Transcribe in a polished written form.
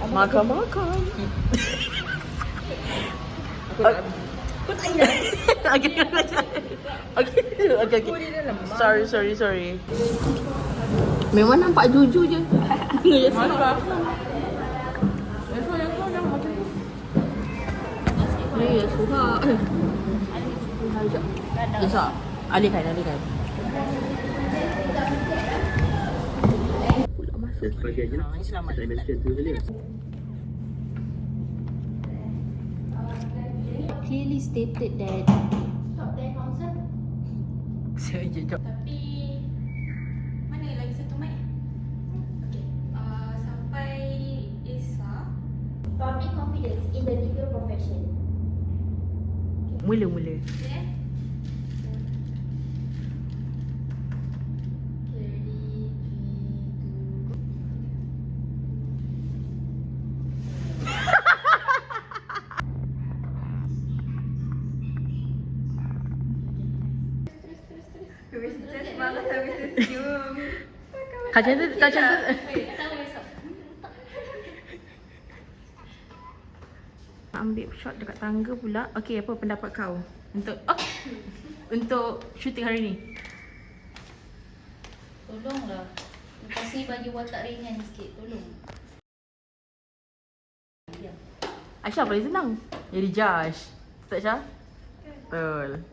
Makan. Kau tak ingat? Okay. Sorry. Memang nampak jujur je. Mana? Ya, suka. Bisa. Alihkan. Pula masuk. Selamat. Clearly stated that top 10 concert. Sekejap. Tapi mana lagi satu mic? Okay. Sampai Esa. Public confidence in the legal profession. Mula. Okay. Ready, 3, 2, go. Just malas habis senyum. Kaca tu. Wait, tak tahu esok. Ambil shot dekat tangga pula. Okey, apa pendapat kau untuk syuting hari ni? Tolonglah. Kasih bagi watak ringan sikit, tolong. Aisyah paling senang jadi judge. Tak Aisyah? Betul.